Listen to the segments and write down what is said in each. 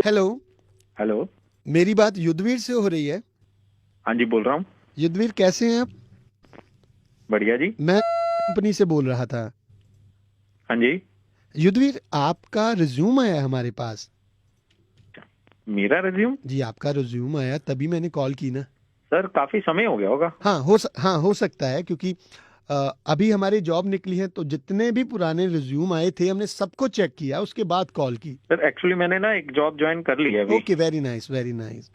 Hello. Hello. मेरी बात युद्धवीर से हो रही है? हाँ जी, बोल रहा हूँ। युद्धवीर कैसे हैं आप? बढ़िया जी। मैं कंपनी से बोल रहा था। हाँ जी। युद्धवीर, आपका रिज्यूम आया हमारे पास। मेरा रिज्यूम? जी, आपका रिज्यूम आया तभी मैंने कॉल की ना। सर काफी समय हो गया होगा। हाँ, हो सकता है क्योंकि अभी हमारी जॉब निकली है तो जितने भी पुराने रिज्यूम आए थे हमने सबको चेक किया, उसके बाद कॉल की। सर एक्चुअली मैंने ना एक जॉब ज्वाइन कर ली है अभी। Okay, very nice very nice.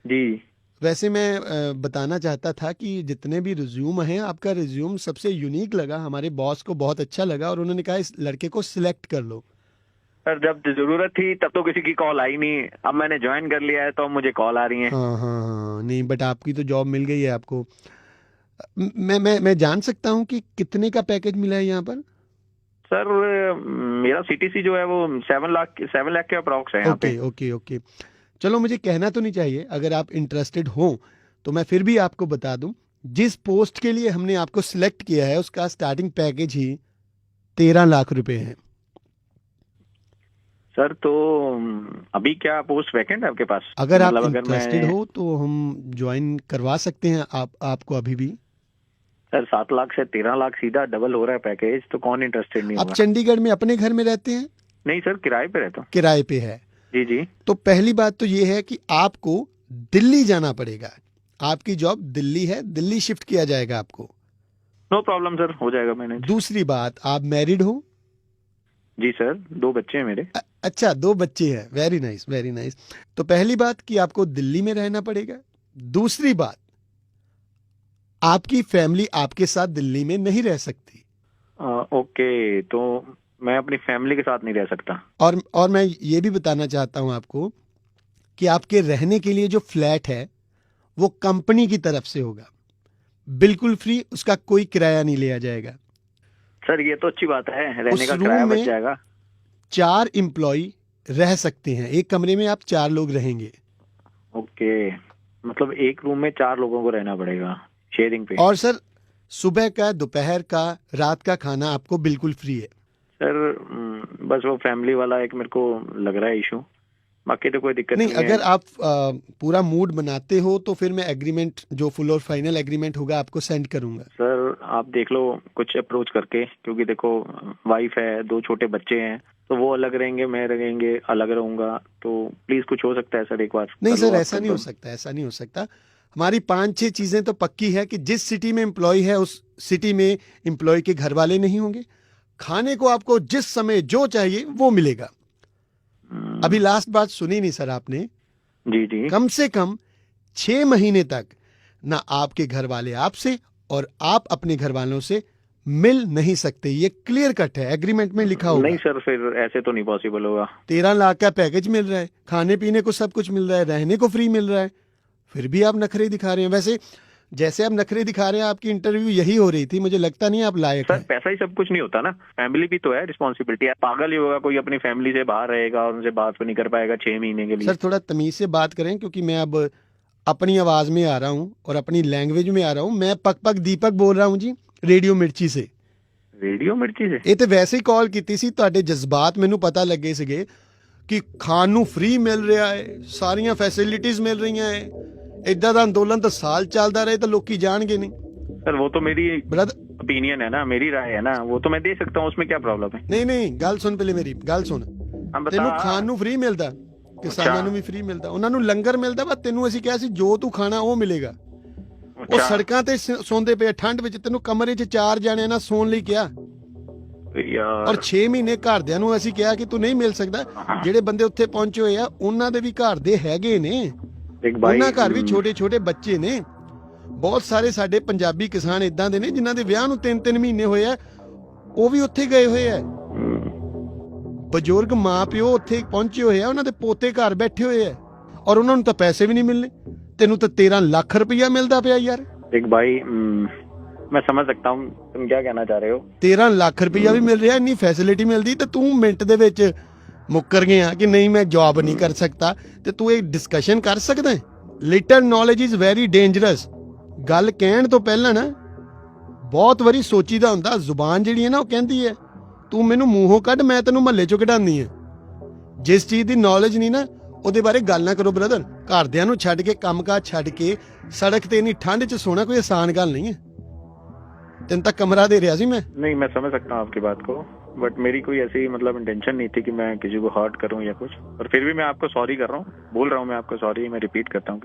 जी। वैसे मैं बताना चाहता था कि जितने भी रिज्यूम हैं, आपका रिज्यूम सबसे यूनिक लगा, हमारे बॉस को बहुत अच्छा लगा और उन्होंने कहा इस लड़के को सिलेक्ट कर लो। सर जब जरूरत थी तब तो किसी की कॉल आई नहीं, अब मैंने ज्वाइन कर लिया है तो अब मुझे कॉल आ रही है। हाँ हाँ हाँ, नहीं बट आपकी तो जॉब मिल गई है आपको। मैं जान सकता हूँ कि कितने का पैकेज मिला है यहाँ पर? सर मेरा सीटीसी जो है वो 7 लाख के अप्रॉक्स है यहाँ पे। Okay okay okay. चलो, मुझे कहना तो नहीं चाहिए, अगर आप इंटरेस्टेड हो तो मैं फिर भी आपको बता दूं, जिस पोस्ट के लिए हमने आपको सिलेक्ट किया है उसका स्टार्टिंग पैकेज ही 13 लाख रुपए है। सर तो अभी क्या पोस्ट वैकेंट है आपके पास? अगर आप मतलब अगर इंटरेस्टेड मैं हो तो हम ज्वाइन करवा सकते हैं आपको अभी भी। सर 7 लाख से 13 लाख सीधा डबल हो रहा है पैकेज, तो कौन इंटरेस्टेड नहीं आप होगा। चंडीगढ़ में अपने घर में रहते हैं? नहीं सर, किराए पे रहता हूँ। किराए पे है? जी जी। तो पहली बात तो ये है कि आपको दिल्ली जाना पड़ेगा। आपकी जॉब दिल्ली है, दिल्ली शिफ्ट किया जाएगा आपको। नो प्रॉब्लम सर, हो जाएगा मैनेज। दूसरी बात, आप मैरिड हो? जी सर, 2 बच्चे हैं मेरे। अच्छा, 2 बच्चे हैं, वेरी नाइस वेरी नाइस। तो पहली बात कि आपको दिल्ली में रहना पड़ेगा। दूसरी बात, आपकी फैमिली आपके साथ दिल्ली में नहीं रह सकती। ओके, तो मैं अपनी फैमिली के साथ नहीं रह सकता। और मैं ये भी बताना चाहता हूं आपको कि आपके रहने के लिए जो फ्लैट है वो कंपनी की तरफ से होगा, बिल्कुल फ्री, उसका कोई किराया नहीं लिया जाएगा। सर ये तो अच्छी बात है, रहने उस का रूम किराया बच में जाएगा। 4 एम्प्लॉय रह सकते हैं, एक कमरे में आप 4 लोग रहेंगे। ओके, मतलब एक रूम में 4 लोगों को रहना पड़ेगा शेयरिंग पे। और सर, सुबह का, दोपहर का, रात का खाना आपको बिल्कुल फ्री है। सर बस वो फैमिली वाला एक मेरे को लग रहा है इशू, बाकी तो कोई दिक्कत नहीं, नहीं है। अगर आप पूरा मूड बनाते हो तो फिर मैं एग्रीमेंट, जो फुल और फाइनल एग्रीमेंट होगा, आपको सेंड करूंगा। सर आप देख लो कुछ अप्रोच करके, क्योंकि देखो वाइफ है, 2 छोटे बच्चे हैं, तो वो अलग रहेंगे, मैं रहेंगे, अलग रहूंगा, तो प्लीज कुछ हो सकता है सर, एक बार नहीं कर लो सर, आप ऐसा नहीं हो कंफर्म। सकता, ऐसा नहीं हो सकता। हमारी 5-6 चीजें तो पक्की है कि जिस सिटी में एम्प्लॉय है उस सिटी में एम्प्लॉय के घर वाले नहीं होंगे। खाने को आपको जिस समय जो चाहिए वो मिलेगा। अभी लास्ट बात सुनी नहीं सर आपने? जी जी। कम से कम 6 महीने तक ना आपके घर वाले आपसे और आप अपने घर वालों से मिल नहीं सकते। ये क्लियर कट है, एग्रीमेंट में लिखा होगा। नहीं सर, फिर ऐसे तो नहीं पॉसिबल होगा। 13 लाख का पैकेज मिल रहा है, खाने पीने को सब कुछ मिल रहा है, रहने को फ्री मिल रहा है, फिर भी आप नखरे दिखा रहे हैं। वैसे जैसे आप नखरे दिखा रहे हैं, आपकी इंटरव्यू यही हो रही थी, मुझे लगता नहीं आप लायक सर हैं। पैसा ही सब कुछ नहीं होता ना, फैमिली भी तो है, रिस्पॉन्सिबिलिटी है। पागल ही होगा कोई अपनी फैमिली से बाहर रहेगा और उनसे बात भी नहीं कर पाएगा 6 महीने के लिए। सर थोड़ा तमीज से बात करें, क्योंकि मैं अब अपनी आवाज में आ रहा हूँ और अपनी लैंग्वेज में आ रहा हूँ। मैं पक पक दीपक बोल रहा हूँ जी, रेडियो मिर्ची से। रेडियो मिर्ची से? ਇਹ ਤੇ ਵੈਸੇ ਹੀ ਕਾਲ ਕੀਤੀ ਸੀ, ਤੁਹਾਡੇ ਜਜ਼ਬਾਤ ਮੈਨੂੰ ਪਤਾ ਲੱਗੇ ਸੀਗੇ ਕਿ ਖਾਣ ਨੂੰ ਫ੍ਰੀ ਮਿਲ ਰਿਹਾ ਹੈ, ਸਾਰੀਆਂ ਫੈਸਿਲਿਟੀਆਂ ਮਿਲ ਰਹੀਆਂ ਹੈ। ਇਦਾਂ ਦਾ ਅੰਦੋਲਨ ਤਾਂ ਸਾਲ ਚੱਲਦਾ ਰਹੇ ਤਾਂ ਲੋਕੀ ਜਾਣਗੇ ਨਹੀਂ। सर वो तो मेरी ब्रदर, ओपिनियन है ना, मेरी राय है ना, वो तो मैं दे सकता हूँ, उसमें क्या प्रॉब्लम है। ਨਹੀਂ ਨਹੀਂ, ਗੱਲ ਸੁਣ, ਪਹਿਲੇ ਮੇਰੀ ਗੱਲ ਸੁਣ। हम ਤੈਨੂੰ बता। ਖਾਣ ਨੂੰ ਫ੍ਰੀ ਮਿਲਦਾ, ਕਿਸਾਨਾਂ ਨੂੰ ਵੀ ਫ੍ਰੀ ਮਿਲਦਾ, ਉਹਨਾਂ ਨੂੰ ਲੰਗਰ ਮਿਲਦਾ, ਬਸ ਤੈਨੂੰ ਅਸੀਂ ਕਿਹਾ ਸੀ ਜੋ ਤੂੰ ਖਾਣਾ ਉਹ ਮਿਲੇਗਾ। ਉਹ अच्छा ਸੜਕਾਂ ਤੇ ਸੌਂਦੇ ਪਏ ਠੰਡ ਵਿੱਚ, ਤੈਨੂੰ ਕਮਰੇ 'ਚ 4 ਜਣਿਆਂ ਨਾਲ ਸੌਣ ਲਈ ਕਿਹਾ। यार। ਔਰ 6 ਮਹੀਨੇ ਘਰਦਿਆਂ ਨੂੰ ਅਸੀਂ ਕਿਹਾ ਕਿ ਤੂੰ ਨਹੀਂ ਮਿਲ ਸਕਦਾ। ਜਿਹੜੇ ਬੰਦੇ ਉੱਥੇ ਪਹੁੰਚੇ ਹੋਏ ਆ ਉਹਨਾਂ ਦੇ ਵੀ ਘਰ ਦੇ ਹੈਗੇ ਨੇ, एक भाई ਉਹਨਾਂ ਘਰ ਵੀ ਛੋਟੇ ਛੋਟੇ ਬੱਚੇ ਨੇ। ਬਹੁਤ ਸਾਰੇ ਸਾਡੇ ਪੰਜਾਬੀ ਕਿਸਾਨ ਇਦਾਂ ਦੇ ਨੇ ਜਿਨ੍ਹਾਂ ਦੇ ਵਿਆਹ ਨੂੰ 3-3 ਮਹੀਨੇ ਹੋਏ ਆ, ਉਹ ਵੀ ਉੱਥੇ ਗਏ ਹੋਏ ਆ। ਬਜ਼ੁਰਗ ਮਾਂ ਪਿਓ ਉੱਥੇ ਪਹੁੰਚੇ ਹੋਏ ਆ, ਉਹਨਾਂ ਦੇ ਪੋਤੇ ਘਰ ਬੈਠੇ ਹੋਏ ਆ, ਔਰ ਉਹਨਾਂ ਨੂੰ ਤਾਂ ਪੈਸੇ ਵੀ ਨਹੀਂ ਮਿਲਨੇ। ਤੈਨੂੰ ਤਾਂ 13 ਲੱਖ ਰੁਪਈਆ ਮਿਲਦਾ ਪਿਆ ਯਾਰ। एक भाई मैं समझ सकता हूँ तुम क्या कहना चाह रहे हो। 13 ਲੱਖ ਰੁਪਈਆ ਵੀ ਮਿਲ ਰਿਹਾ, ਇੰਨੀ ਫੈਸਿਲਿਟੀ ਮਿਲਦੀ, ਤੇ ਤੂੰ ਮਿੰਟ ਦੇ ਵਿੱਚ ਮੁੱਕਰ ਗਿਆ ਕਿ ਨਹੀਂ ਮੈਂ ਜੌਬ ਨਹੀਂ ਕਰ ਸਕਦਾ। ਤੇ ਤੂੰ ਇਹ ਡਿਸਕਸ਼ਨ ਕਰ ਸਕਦਾ ਹੈ? Little knowledge is very dangerous. ਗੱਲ ਕਹਿਣ ਤੋਂ ਪਹਿਲਾਂ ਨਾ ਬਹੁਤ ਵਾਰੀ ਸੋਚੀਦਾ ਹੁੰਦਾ। ਜ਼ੁਬਾਨ ਜਿਹੜੀ ਹੈ ਨਾ ਉਹ ਕਹਿੰਦੀ ਹੈ ਤੂੰ ਮੈਨੂੰ ਮੂੰਹੋਂ ਕੱਢ, ਮੈਂ ਤੈਨੂੰ ਮਹੱਲੇ ਚੋਂ ਕਢਾਉਂਦੀ ਹੈ। ਜਿਸ ਚੀਜ਼ ਦੀ ਨੌਲੇਜ ਨਹੀਂ ਨਾ ਉਹਦੇ ਬਾਰੇ ਗੱਲ ਨਾ ਕਰੋ ਬ੍ਰਦਰ। ਘਰਦਿਆਂ ਨੂੰ ਛੱਡ ਕੇ ਕੰਮਕਾਜ ਛੱਡ ਕੇ ਸੜਕ ਤੇ ਇੰਨੀ ਠੰਡ 'ਚ ਸੋਣਾ ਕੋਈ ਆਸਾਨ ਗੱਲ नहीं है। ਤੈਨੂੰ ਤਾਂ ਕਮਰਾ ਦੇ ਰਿਹਾ ਸੀ मैं। नहीं, मैं समझ सकता हूँ आपकी बात को, बट मेरी कोई ऐसी मतलब इंटेंशन नहीं थी कि मैं किसी को हर्ट करूँ या कुछ। और फिर भी मैं आपको सॉरी कर रहा हूँ, बोल रहा हूँ मैं आपको सॉरी। मैं रिपीट करता हूँ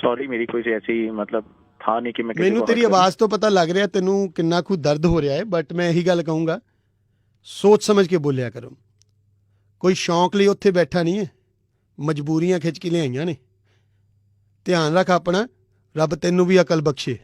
सॉरी, मेरी कोई ऐसी मतलब था नहीं कि मैं किसी ਮੈਨੂੰ को ਤੇਰੀ hurt करूं। ਆਵਾਜ਼ ਤੋਂ ਪਤਾ ਲੱਗ ਰਿਹਾ ਤੈਨੂੰ ਕਿੰਨਾ ਕੁ ਦਰਦ ਹੋ ਰਿਹਾ ਹੈ, ਬਟ ਮੈਂ ਇਹੀ ਗੱਲ ਕਹੂੰਗਾ ਸੋਚ ਸਮਝ ਕੇ ਬੋਲਿਆ ਕਰੋ। ਕੋਈ ਸ਼ੌਂਕ ਲਈ ਉੱਥੇ ਬੈਠਾ ਨਹੀਂ ਹੈ, ਮਜਬੂਰੀਆਂ ਖਿੱਚ ਕੇ ਲਿਆਈਆਂ ਨੇ। ਧਿਆਨ ਰੱਖ ਆਪਣਾ, ਰੱਬ ਤੈਨੂੰ ਵੀ ਅਕਲ ਬਖਸ਼ੇ।